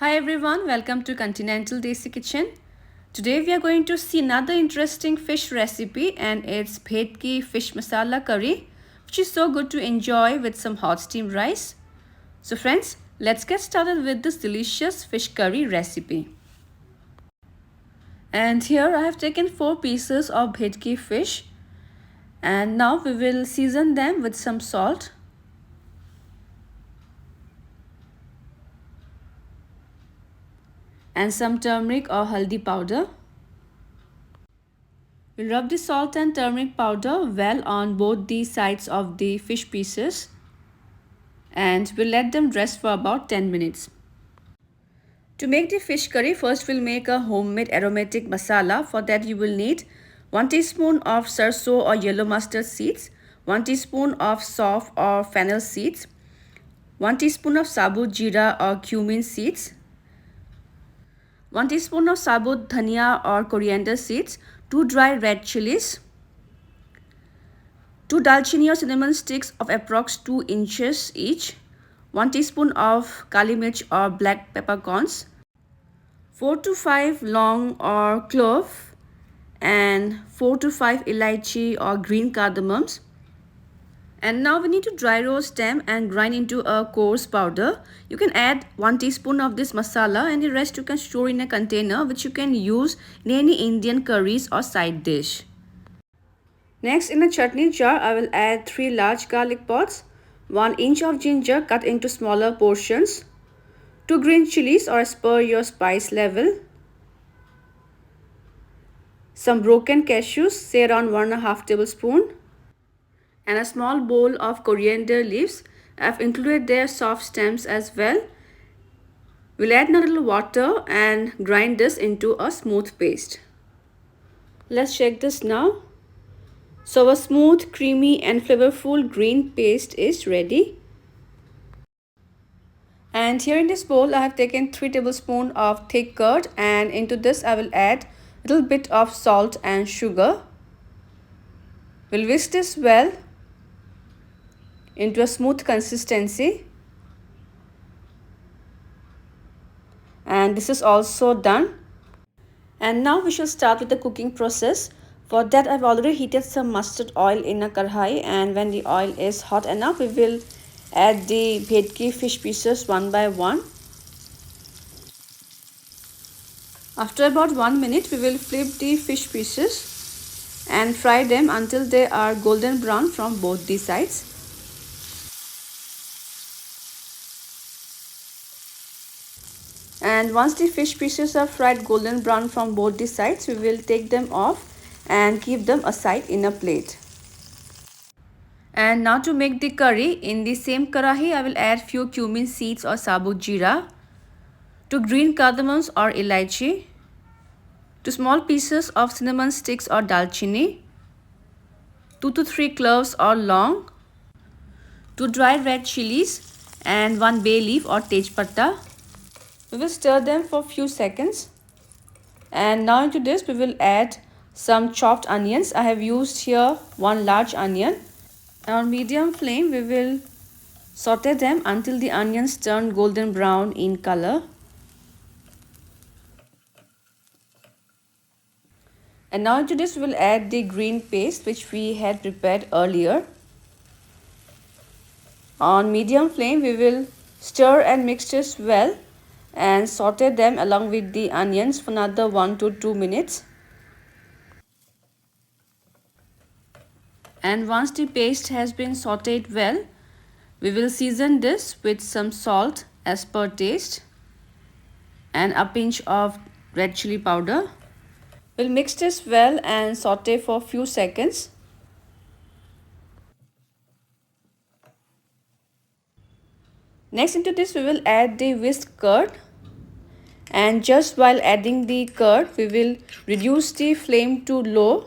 Hi everyone, welcome to Continental Desi Kitchen. Today we are going to see another interesting fish recipe, and it's Bhetki fish masala curry, which is so good to enjoy with some hot steamed rice. So friends, let's get started with this delicious fish curry recipe. And here I have taken 4 pieces of Bhetki fish, and now we will season them with some salt and some turmeric or haldi powder. We'll rub the salt and turmeric powder well on both the sides of the fish pieces, and we'll let them rest for about 10 minutes. To make the fish curry, first we'll make a homemade aromatic masala. For that you will need 1 teaspoon of sarso or yellow mustard seeds, 1 teaspoon of sauf or fennel seeds, 1 teaspoon of sabut jeera or cumin seeds, 1 teaspoon of sabut dhania or coriander seeds, 2 dry red chillies, 2 dalchini or cinnamon sticks of approx 2 inches each, 1 teaspoon of kali mirch or black peppercorns, 4 to 5 long or clove, and 4 to 5 elaichi or green cardamoms. And now we need to dry roast them and grind into a coarse powder. You can add 1 teaspoon of this masala, and the rest you can store in a container, which you can use in any Indian curries or side dish. Next, in a chutney jar, I will add 3 large garlic pods, 1 inch of ginger cut into smaller portions, 2 green chilies or as per your spice level, some broken cashews, say around 1.5 tablespoons, and a small bowl of coriander leaves. I've included their soft stems as well. We'll add a little water and grind this into a smooth paste. Let's check this now. So a smooth, creamy and flavorful green paste is ready. And here in this bowl I have taken 3 tablespoons of thick curd, and into this I will add a little bit of salt and sugar. We'll whisk this well into a smooth consistency, and this is also done. And now we shall start with the cooking process. For that I've already heated some mustard oil in a karhai, and when the oil is hot enough we will add the Bhetki fish pieces one by one. After about 1 minute we will flip the fish pieces and fry them until they are golden brown from both the sides. And once the fish pieces are fried golden brown from both the sides, we will take them off and keep them aside in a plate. And now to make the curry, in the same karahi I will add few cumin seeds or sabut jeera, 2 green cardamoms or elaichi, 2 small pieces of cinnamon sticks or dalchini, 2 to 3 cloves or long, 2 dry red chilies, and 1 bay leaf or tejpatta. We will stir them for a few seconds, and now into this we will add some chopped onions. I have used here 1 large onion. On medium flame we will saute them until the onions turn golden brown in color. And now into this we will add the green paste which we had prepared earlier. On medium flame we will stir and mix this well and saute them along with the onions for another 1 to 2 minutes. And once the paste has been sauteed well, we will season this with some salt as per taste and a pinch of red chili powder. We'll mix this well and saute for a few seconds. Next, into this we will add the whisked curd, and just while adding the curd we will reduce the flame to low,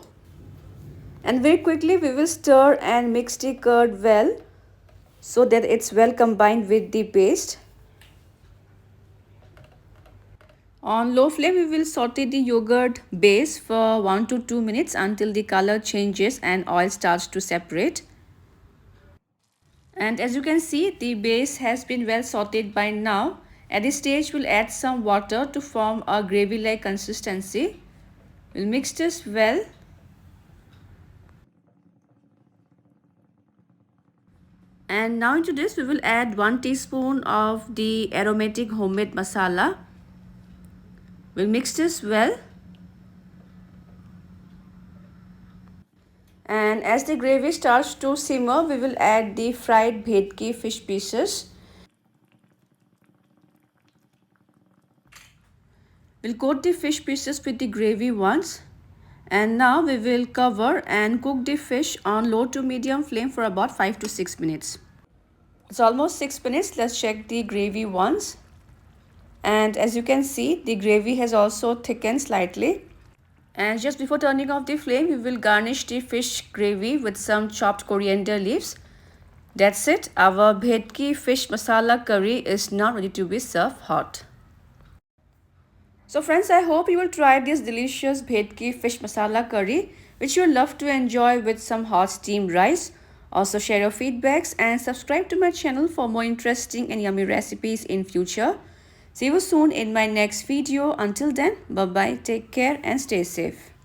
and very quickly we will stir and mix the curd well so that it's well combined with the paste. On low flame we will saute the yogurt base for 1 to 2 minutes until the color changes and oil starts to separate. And as you can see, the base has been well sauteed by now, At this stage, we'll add some water to form a gravy-like consistency. We'll mix this well. And now into this, we will add 1 teaspoon of the aromatic homemade masala. We'll mix this well. And as the gravy starts to simmer, we will add the fried bhetki fish pieces. We'll coat the fish pieces with the gravy once. And now we will cover and cook the fish on low to medium flame for about 5 to 6 minutes. It's almost 6 minutes. Let's check the gravy once. And as you can see, the gravy has also thickened slightly. And just before turning off the flame, we will garnish the fish gravy with some chopped coriander leaves. That's it. Our Bhetki fish masala curry is now ready to be served hot. So friends, I hope you will try this delicious Bhetki fish masala curry, which you will love to enjoy with some hot steamed rice. Also share your feedbacks and subscribe to my channel for more interesting and yummy recipes in future. See you soon in my next video. Until then, bye bye, take care and stay safe.